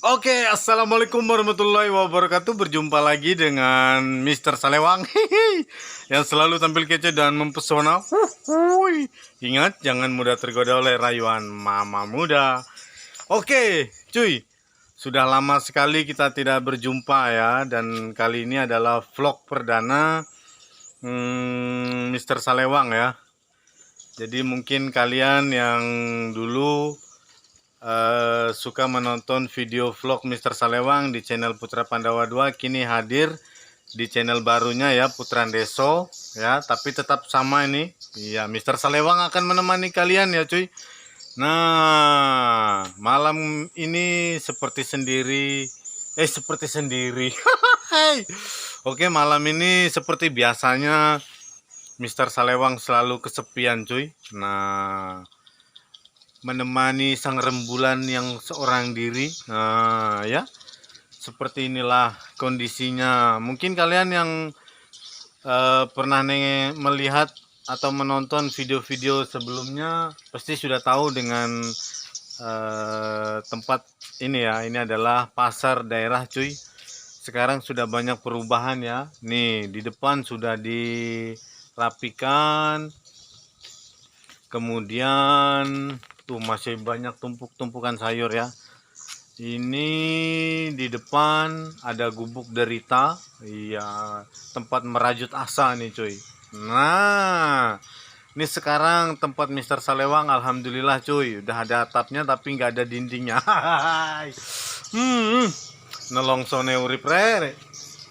Oke, assalamualaikum warahmatullahi wabarakatuh. Berjumpa lagi dengan Mister Salewang yang selalu tampil kece dan mempesona. Ingat, jangan mudah tergoda oleh rayuan mama muda. Oke, cuy, sudah lama sekali kita tidak berjumpa ya, dan kali ini adalah vlog perdana Mister Salewang ya. Jadi mungkin kalian yang dulu suka menonton video vlog Mister Salewang di channel Putra Pandawa 2 kini hadir di channel barunya ya, Putra Deso ya, tapi tetap sama ini ya, Mister Salewang akan menemani kalian ya cuy. Nah, malam ini seperti sendiri Oke, malam ini seperti biasanya Mister Salewang selalu kesepian cuy. Nah, menemani sang rembulan yang seorang diri. Nah, ya, seperti inilah kondisinya. Mungkin kalian yang pernah melihat atau menonton video-video sebelumnya pasti sudah tahu dengan tempat ini ya. Ini adalah pasar daerah cuy. Sekarang sudah banyak perubahan ya. Nih, di depan sudah dirapikan. Kemudian tuh masih banyak tumpukan sayur ya. Ini di depan ada gubuk derita. Iya, tempat merajut asa nih cuy. Nah, ini sekarang tempat Mister Salewang, alhamdulillah cuy, udah ada atapnya tapi nggak ada dindingnya. Nelongsone urip rere.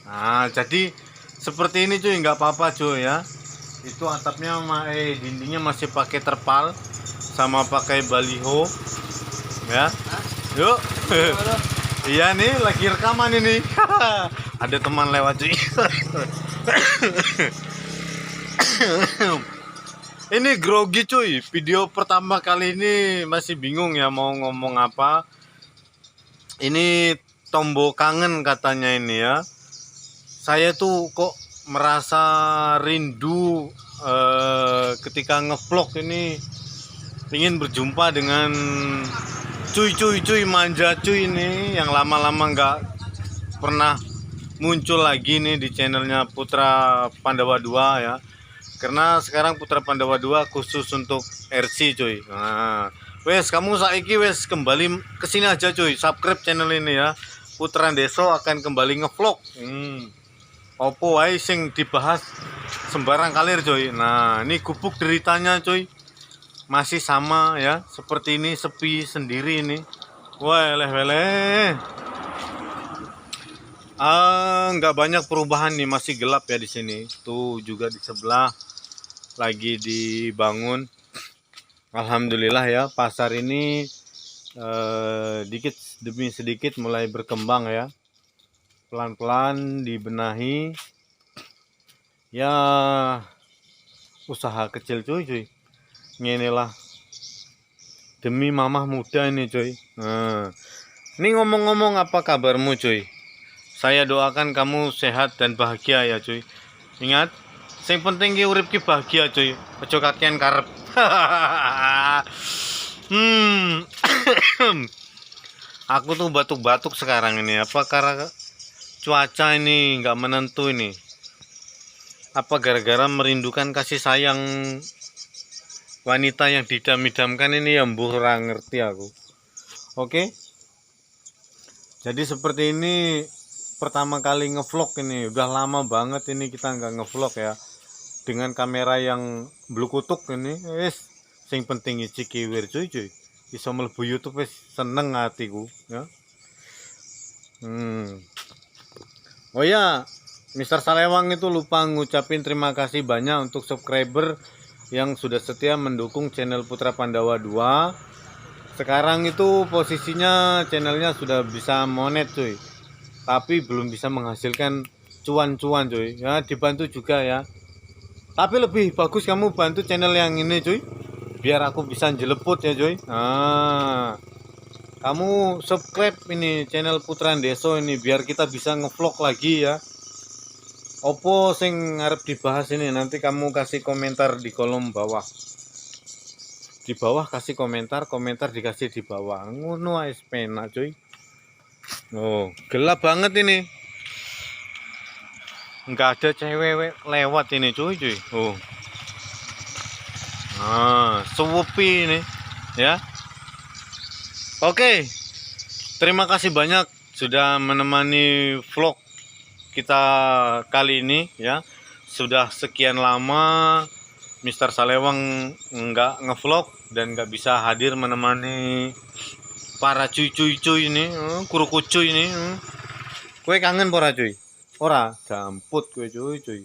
Nah, jadi seperti ini cuy, nggak apa-apa cuy ya. Itu atapnya dindingnya masih pakai terpal sama pakai baliho ya. Yuk. Iya nih, lagi rekaman ini. Ada teman lewat cuy. Ini grogi cuy. Video pertama kali ini masih bingung ya mau ngomong apa. Ini tombol kangen katanya ini ya. Saya tuh kok merasa rindu ketika ngevlog ini, ingin berjumpa dengan cuy manja cuy ini yang lama-lama nggak pernah muncul lagi nih di channelnya Putra Pandawa 2 ya, karena sekarang Putra Pandawa 2 khusus untuk RC cuy. Nah, wes kamu saiki wes kembali kesini aja cuy, subscribe channel ini ya. Putra Deso akan kembali ngevlog. Opo wae sing dibahas sembarang kalir coy. Nah, ini gubuk deritanya coy. Masih sama ya, seperti ini, sepi sendiri ini. Weleh. Nggak banyak perubahan nih, masih gelap ya di sini. Tuh juga di sebelah lagi dibangun. Alhamdulillah ya, pasar ini dikit demi sedikit mulai berkembang ya. Pelan-pelan dibenahi ya, usaha kecil cuy. Inilah demi mamah muda ini cuy. Nah, ini ngomong-ngomong, apa kabarmu cuy? Saya doakan kamu sehat dan bahagia ya cuy. Ingat, yang penting ki urip ki bahagia cuy, ojo kakean karep. Aku tuh batuk-batuk sekarang ini, apa karena cuaca ini nggak menentu ini, apa gara-gara merindukan kasih sayang wanita yang didam-idamkan ini, yang ora ngerti aku. Oke, jadi seperti ini pertama kali ngevlog ini, udah lama banget ini kita nggak ngevlog ya, dengan kamera yang blukutuk ini. Sing penting iki kiwir cuy, iso mlebu YouTube wis seneng hatiku ya. Oh ya, Mister Salewang itu lupa ngucapin terima kasih banyak untuk subscriber yang sudah setia mendukung channel Putra Pandawa 2. Sekarang itu posisinya channelnya sudah bisa monet cuy, tapi belum bisa menghasilkan cuan-cuan cuy ya. Dibantu juga ya, tapi lebih bagus kamu bantu channel yang ini cuy, biar aku bisa jeleput ya cuy. Nah, kamu subscribe ini channel Putra Deso ini biar kita bisa ngevlog lagi ya. Opo sing ngarep dibahas ini, nanti kamu kasih komentar di kolom bawah. Di bawah kasih komentar dikasih di bawah. Ngono ae penak cuy. Oh, gelap banget ini. Nggak ada cewek lewat ini cuy. Oh, sepi ini ya. Oke, terima kasih banyak sudah menemani vlog kita kali ini ya. Sudah sekian lama Mister Salewang nggak ngevlog dan nggak bisa hadir menemani para cuy ini, kuru kucuy ini. Kue kangen pora cuy? Ora, jamput kue cuy.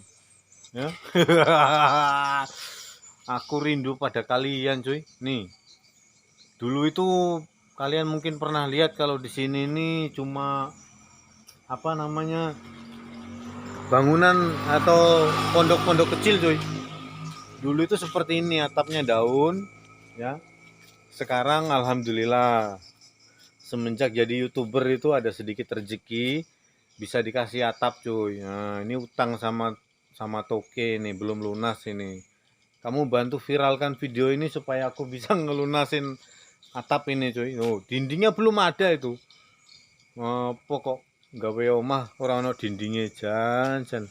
Ya. Aku rindu pada kalian cuy. Nih, dulu itu kalian mungkin pernah lihat kalau di sini nih cuma apa namanya bangunan atau pondok-pondok kecil cuy. Dulu itu seperti ini, atapnya daun ya. Sekarang alhamdulillah semenjak jadi YouTuber itu ada sedikit rezeki, bisa dikasih atap cuy. Nah, ini utang sama toke nih belum lunas ini. Kamu bantu viralkan video ini supaya aku bisa ngelunasin atap ini cuy. Oh, dindingnya belum ada itu. Pokok gawe omah ora ono dindingnya jan.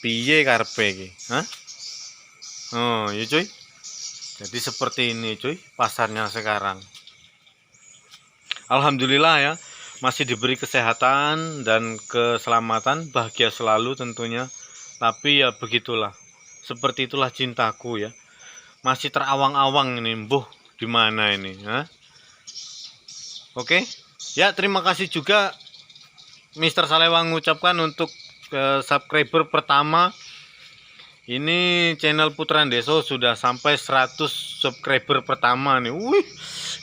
Piye karepe iki? Hah? Oh, ya cuy. Jadi seperti ini cuy pasarnya sekarang. Alhamdulillah ya, masih diberi kesehatan dan keselamatan, bahagia selalu tentunya. Tapi ya begitulah. Seperti itulah cintaku ya. Masih terawang-awang ini, mbuh di mana ini, ha? Oke. Ya, terima kasih juga Mister Salewang mengucapkan untuk subscriber pertama. Ini channel Putran Deso sudah sampai 100 subscriber pertama nih. Wih,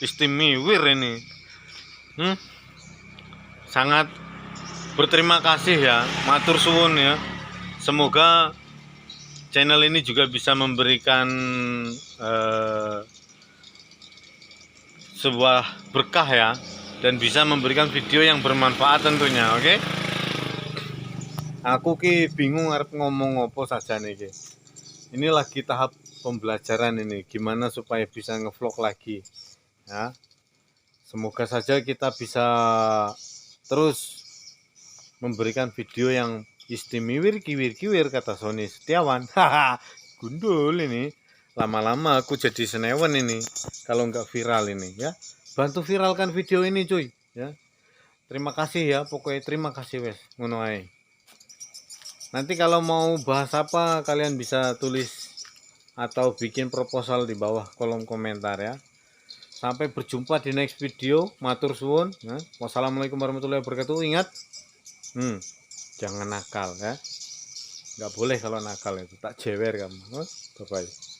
istimewa ini. Sangat berterima kasih ya, matur suwun ya. Semoga channel ini juga bisa memberikan sebuah berkah ya, dan bisa memberikan video yang bermanfaat tentunya. Oke. Aku ki bingung harus ngomong apa saja nih. Ini lagi tahap pembelajaran ini, gimana supaya bisa ngevlog lagi ya. Semoga saja kita bisa terus memberikan video yang istimewa kiwir kata Sony Setiawan. Haha, gundul ini. Lama-lama aku jadi senewan ini kalau nggak viral ini ya. Bantu viralkan video ini cuy ya. Terima kasih ya, pokoknya terima kasih wes ngono ae. Nanti kalau mau bahas apa kalian bisa tulis atau bikin proposal di bawah kolom komentar ya. Sampai berjumpa di next video. Matur suwun ya. Wassalamualaikum warahmatullahi wabarakatuh. Ingat, jangan nakal ya. Nggak boleh kalau nakal itu, tak jewer kamu. Bye bye.